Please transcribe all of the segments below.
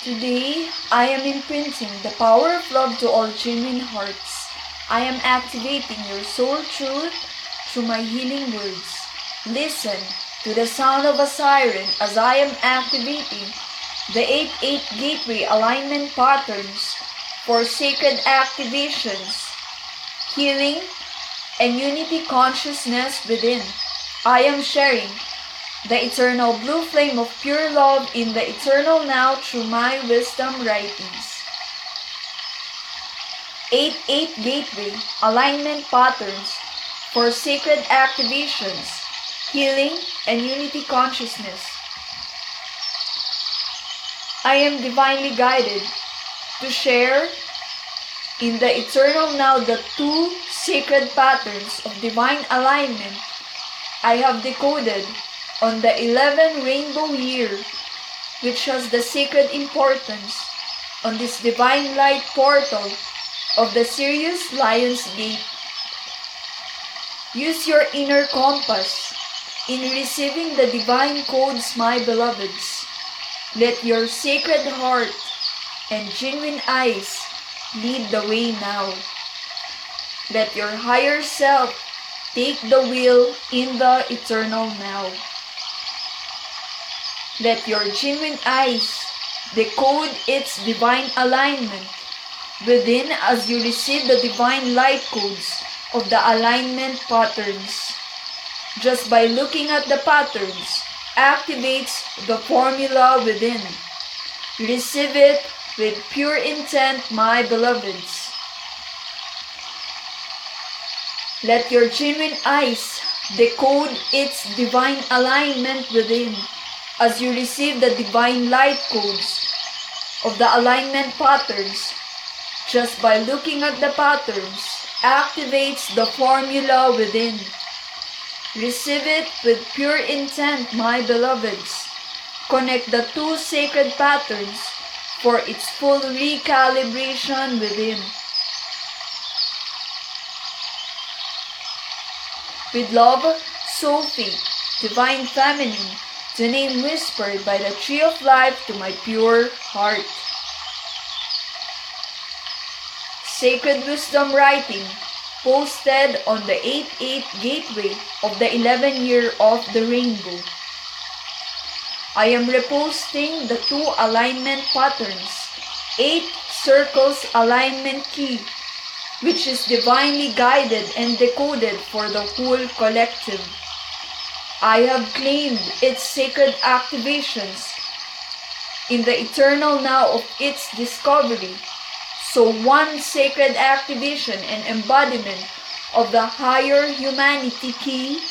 Today, I am imprinting the power of love to all genuine hearts. I am activating your soul truth through my healing words. Listen to the sound of a siren as I am activating the 8-8 gateway alignment patterns for sacred activations, healing, and unity consciousness within. I am sharing the eternal blue flame of pure love in the eternal now through my wisdom writings. 8-8 gateway alignment patterns for sacred activations, healing, and unity consciousness. I am divinely guided to share in the eternal now the 2 sacred patterns of divine alignment I have decoded on the 11 rainbow year, which has the sacred importance on this divine light portal of the Sirius Lion's Gate. Use your inner compass in receiving the divine codes, my beloveds. Let your sacred heart and genuine eyes lead the way now. Let your higher self take the wheel in the eternal now. Let your genuine eyes decode its divine alignment within as you receive the divine light codes of the alignment patterns. Just by looking at the patterns activates the formula within. Receive it with pure intent, my beloveds. Let your genuine eyes decode its divine alignment within as you receive the divine light codes of the alignment patterns. Just by looking at the patterns activates the formula within. Receive it with pure intent, my beloveds. Connect the 2 sacred patterns for its full recalibration within. With love, Sophie DivineFeminine, the name whispered by the Tree of Life to my pure heart. Sacred Wisdom Writing, posted on the 8-8 gateway of the 11 year of the rainbow. I am reposting the 2 alignment patterns, 8 circles alignment key, which is divinely guided and decoded for the whole collective. I have claimed its sacred activations in the eternal now of its discovery. So one sacred activation and embodiment of the higher humanity key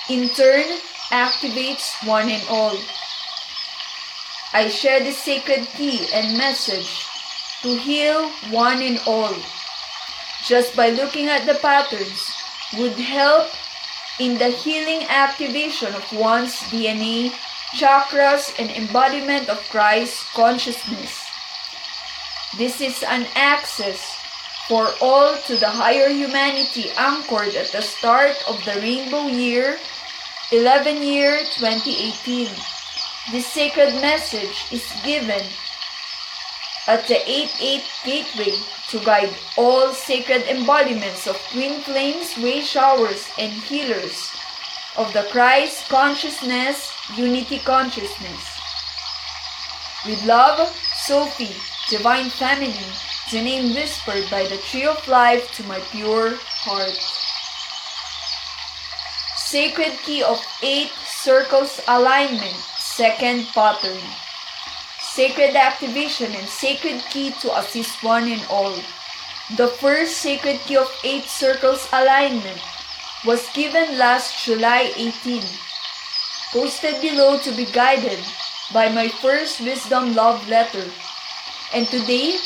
in turn activates one and all. I share this sacred key and message to heal one and all. Just by looking at the patterns would help in the healing activation of one's DNA, chakras, and embodiment of Christ consciousness. This is an access for all to the higher humanity anchored at the start of the rainbow year, 11 year 2018. This sacred message is given at the 8-8 gateway to guide all sacred embodiments of twin flames, ray showers, and healers of the Christ consciousness, unity consciousness. With love, Sophie DivineFeminine, the name whispered by the Tree of Life to my pure heart. Sacred Key of 8 Circles Alignment, second pattern. Sacred activation and sacred key to assist one and all. The first sacred key of 8 circles alignment was given last July 18, posted below to be guided by my first wisdom love letter. And today,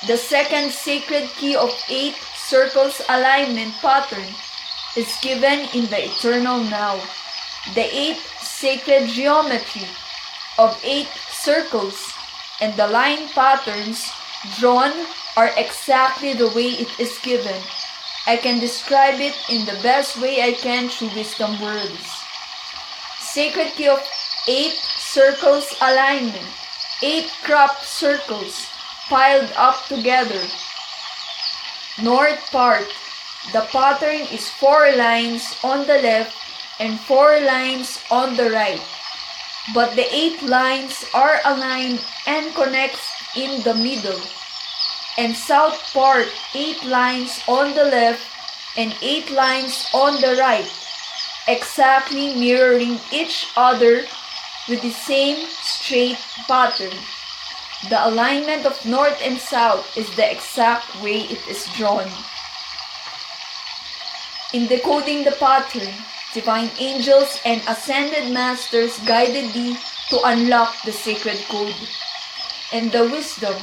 the second sacred key of 8 circles alignment pattern is given in the eternal now. The 8 sacred geometry of 8 circles and the line patterns drawn are exactly the way it is given. I can describe it in the best way I can through wisdom words. Sacred key of 8 circles alignment 8 crop circles piled up together. North part, the pattern is 4 lines on the left and 4 lines on the right, but the 8 lines are aligned and connects in the middle. And south part, 8 lines on the left and 8 lines on the right, exactly mirroring each other with the same straight pattern. The alignment of north and south is the exact way it is drawn. In decoding the pattern, divine angels and ascended masters guided thee to unlock the sacred code. And the wisdom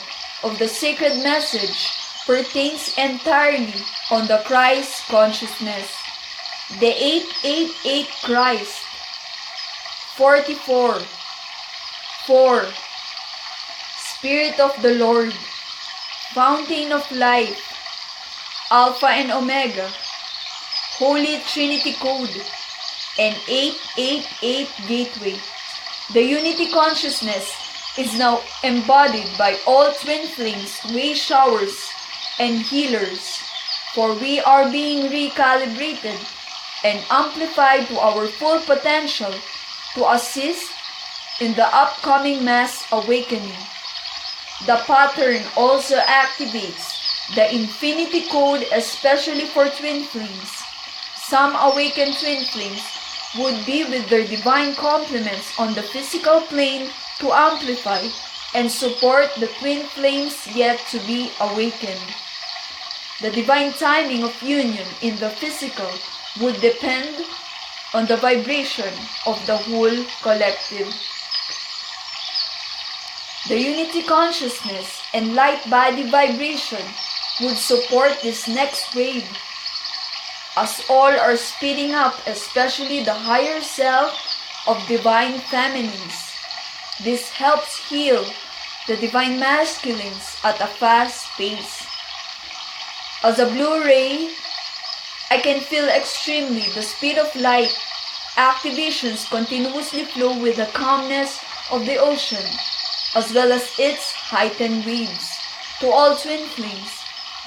of the sacred message pertains entirely on the Christ consciousness. The 888 Christ, 44, 4, Spirit of the Lord, Fountain of Life, Alpha and Omega, Holy Trinity Code, and 888 Gateway. The Unity Consciousness is now embodied by all twin flames, way showers, and healers, for we are being recalibrated and amplified to our full potential to assist in the upcoming mass awakening. The pattern also activates the Infinity Code, especially for twin flames. Some awakened twin flames would be with their divine complements on the physical plane to amplify and support the twin flames yet to be awakened. The divine timing of union in the physical would depend on the vibration of the whole collective. The unity consciousness and light body vibration would support this next wave, as all are speeding up, especially the higher self of divine feminines. This helps heal the divine masculines at a fast pace. As a blue ray, I can feel extremely the speed of light. Activations continuously flow with the calmness of the ocean, as well as its heightened waves. To all twin flames,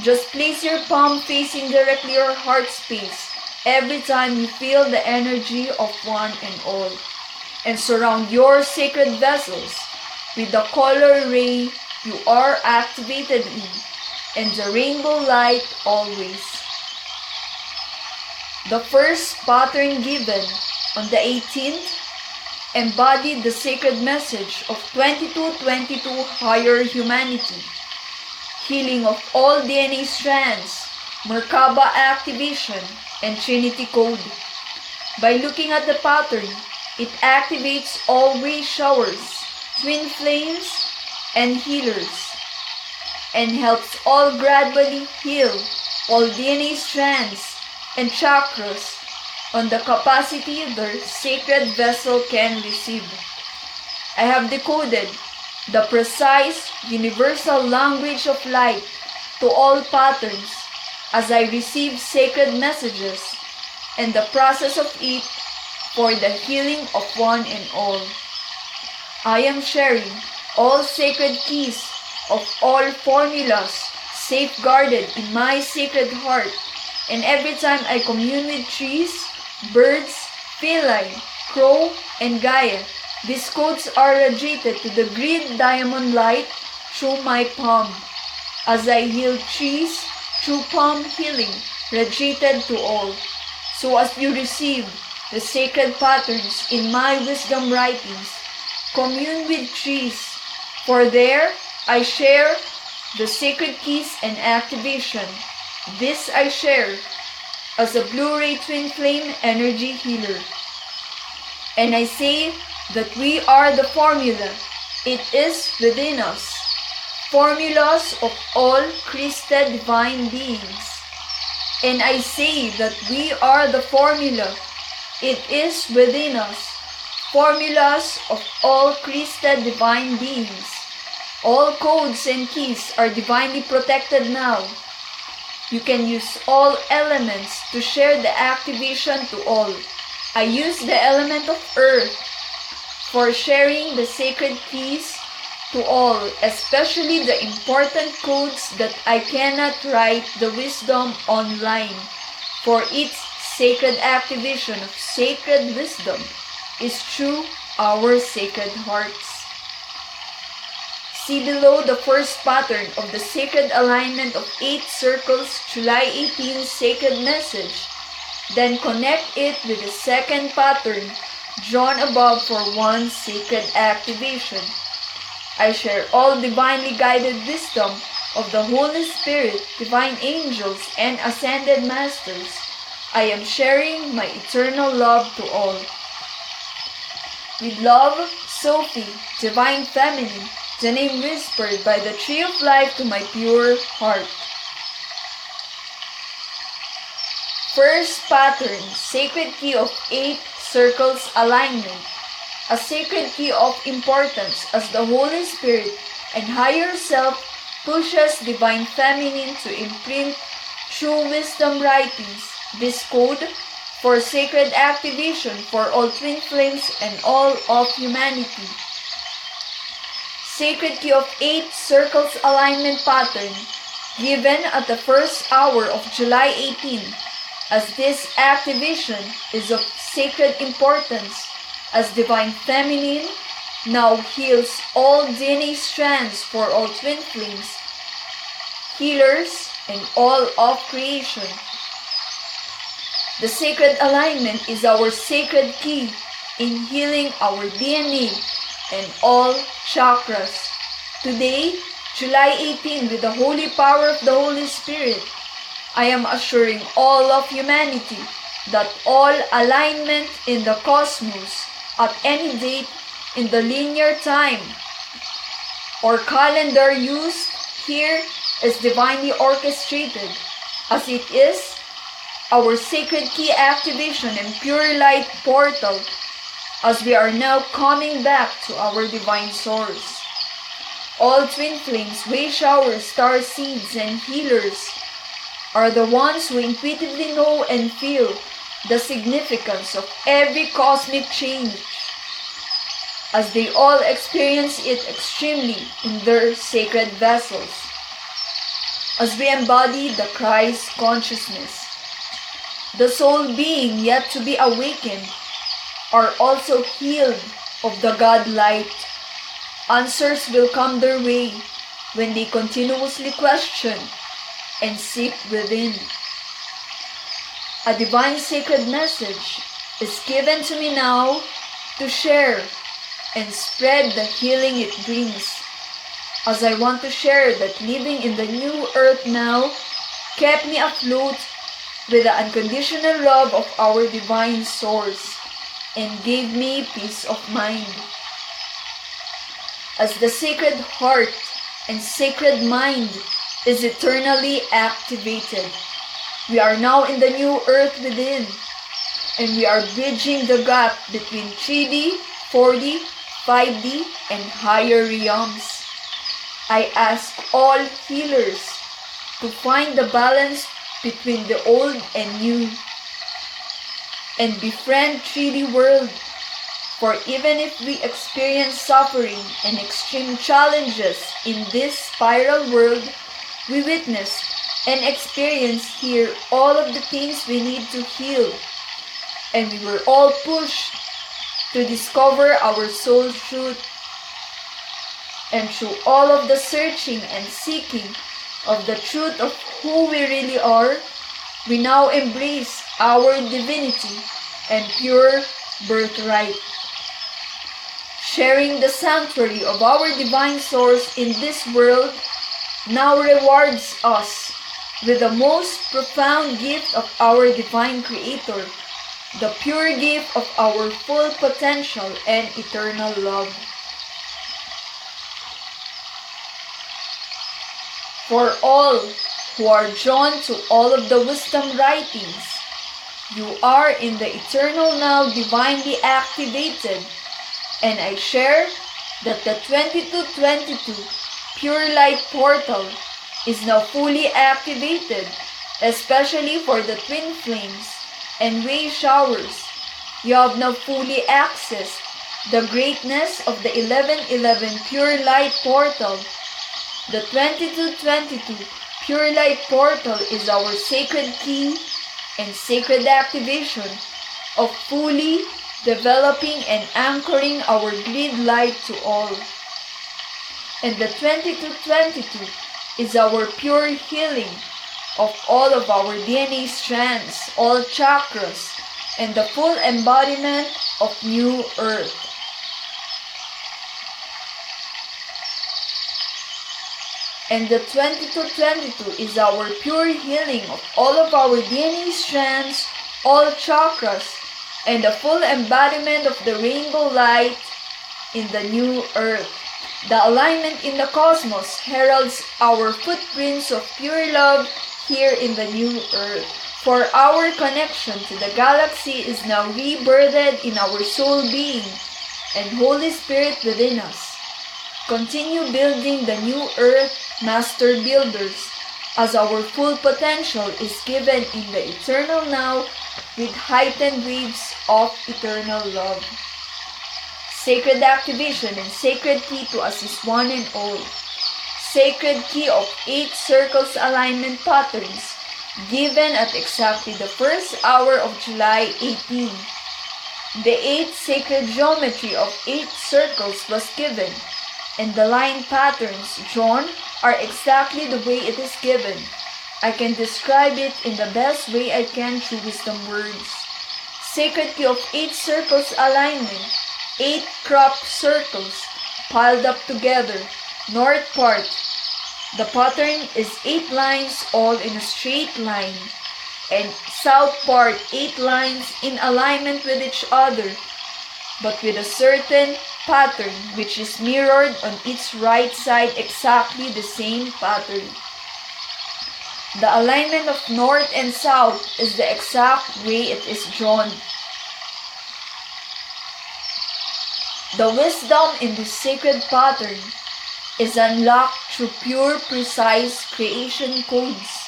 just place your palm facing directly your heart space every time you feel the energy of one and all, and surround your sacred vessels with the color ray you are activated in, and the rainbow light always. The first pattern given on the 18th embodied the sacred message of 2222 higher humanity, healing of all DNA strands, Merkaba activation, and Trinity Code. By looking at the pattern, it activates all ray showers, twin flames, and healers, and helps all gradually heal all DNA strands and chakras on the capacity their sacred vessel can receive. I have decoded the precise universal language of light to all patterns as I receive sacred messages and the process of it for the healing of one and all. I am sharing all sacred keys of all formulas safeguarded in my sacred heart, and every time I commune with trees, birds, feline, crow, and Gaia, these codes are radiated to the green diamond light through my palm. As I heal trees through palm healing, radiated to all. So as you receive the sacred patterns in my wisdom writings, commune with trees, for there I share the sacred keys and activation. This I share as a Blu-ray twin flame energy healer. And I say that we are the formula. It is within us. Formulas of all Christed divine beings. And I say that we are the formula. It is within us. Formulas of all Christed divine beings. All codes and keys are divinely protected now. You can use all elements to share the activation to all. I use the element of earth for sharing the sacred keys to all, especially the important codes that I cannot write the wisdom online, for its sacred activation of sacred wisdom is through our sacred hearts. See below the first pattern of the sacred alignment of 8 circles, July 18 sacred message. Then connect it with the second pattern drawn above for 1 sacred activation. I share all divinely guided wisdom of the Holy Spirit, divine angels, and ascended masters. I am sharing my eternal love to all. With love, Sophie, Divine Feminine, the name whispered by the Tree of Life to my pure heart. First pattern, sacred key of 8 circles alignment. A sacred key of importance as the Holy Spirit and higher self pushes Divine Feminine to imprint true wisdom writings. This code for sacred activation for all twin flames and all of humanity. Sacred key of 8 circles alignment pattern given at the first hour of July 18, as this activation is of sacred importance, as Divine Feminine now heals all DNA strands for all twin flames, healers, and all of creation. The sacred alignment is our sacred key in healing our DNA and all chakras. Today, July 18, with the holy power of the Holy Spirit, I am assuring all of humanity that all alignment in the cosmos at any date in the linear time or calendar used here is divinely orchestrated, as it is our sacred key activation and pure light portal, as we are now coming back to our divine source. All twin flames, way showers, star seeds, and healers are the ones who intuitively know and feel the significance of every cosmic change, as they all experience it extremely in their sacred vessels, as we embody the Christ consciousness. The soul being yet to be awakened are also healed of the God light. Answers will come their way when they continuously question and seek within. A divine sacred message is given to me now to share and spread the healing it brings, as I want to share that living in the new earth now kept me afloat with the unconditional love of our divine source and gave me peace of mind. As the sacred heart and sacred mind is eternally activated, we are now in the new earth within, and we are bridging the gap between 3D, 4D, 5D, and higher realms. I ask all healers to find the balance between the old and new, and befriend 3D world, for even if we experience suffering and extreme challenges in this spiral world, we witness and experience here all of the things we need to heal, and we were all pushed to discover our soul truth. And through all of the searching and seeking of the truth of who we really are, we now embrace our divinity and pure birthright. Sharing the sanctuary of our divine source in this world now rewards us with the most profound gift of our divine creator, the pure gift of our full potential and eternal love. For all who are drawn to all of the wisdom writings, you are in the eternal now divinely activated, and I share that the 2222 pure light portal is now fully activated, especially for the twin flames and way showers. You have now fully accessed the greatness of the 1111 pure light portal. The 2222 pure light portal is our sacred key and sacred activation of fully developing and anchoring our grid light to all. And the 2222 is our pure healing of all of our DNA strands, all chakras, and the full embodiment of New Earth. And the 2222 is our pure healing of all of our DNA strands, all chakras, and the full embodiment of the rainbow light in the New Earth. The alignment in the cosmos heralds our footprints of pure love here in the New Earth. For our connection to the galaxy is now rebirthed in our soul being and Holy Spirit within us. Continue building the New Earth, Master Builders, as our full potential is given in the eternal now with heightened waves of eternal love. Sacred activation and sacred key to assist one and all. Sacred key of 8 circles alignment patterns given at exactly the first hour of July 18. The 8 sacred geometry of 8 circles was given, and the line patterns drawn are exactly the way it is given. I can describe it in the best way I can through wisdom words. Sacred key of 8 circles alignment, 8 crop circles piled up together, north part. The pattern is 8 lines all in a straight line, and south part 8 lines in alignment with each other, but with a certain pattern which is mirrored on its right side, exactly the same pattern. The alignment of north and south is the exact way it is drawn. The wisdom in this sacred pattern is unlocked through pure, precise creation codes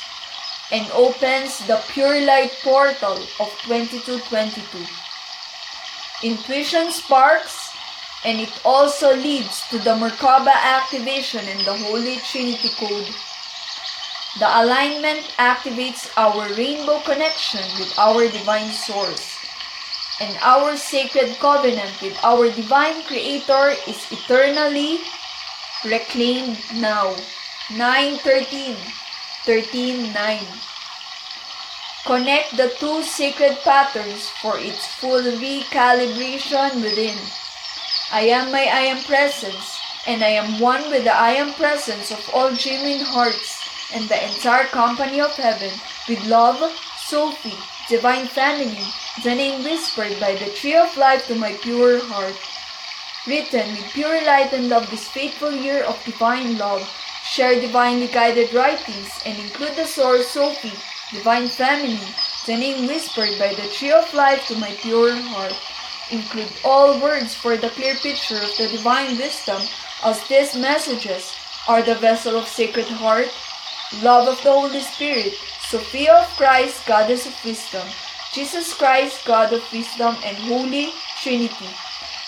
and opens the pure light portal of 2222. Intuition sparks, and it also leads to the Merkaba activation in the Holy Trinity code. The alignment activates our rainbow connection with our divine source, and our sacred covenant with our divine creator is eternally reclaimed now. 9:13, 13:9. Connect the 2 sacred patterns for its full recalibration within. I am my I am presence, and I am one with the I am presence of all genuine hearts and the entire company of heaven. With love, Sophie DivineFeminine, the name whispered by the tree of life to my pure heart. Written with pure light and love this fateful year of divine love. Share divinely guided writings and include the source Sophie DivineFeminine, the name whispered by the tree of life to my pure heart. Include all words for the clear picture of the divine wisdom, as these messages are the vessel of Sacred Heart, love of the Holy Spirit, Sophia of Christ, Goddess of Wisdom, Jesus Christ, God of Wisdom, and Holy Trinity,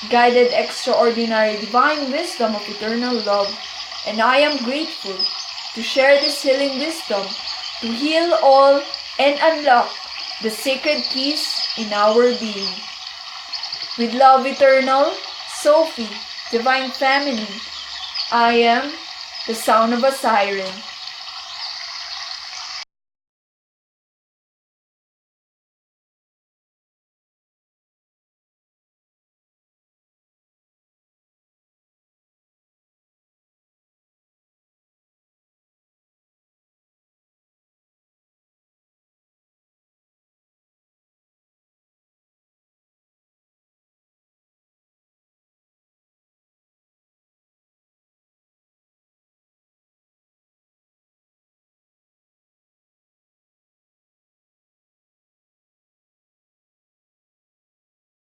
guided extraordinary divine wisdom of eternal love. And I am grateful to share this healing wisdom to heal all and unlock the sacred keys in our being. With love eternal, Sophie DivineFeminine, I am the sound of a siren.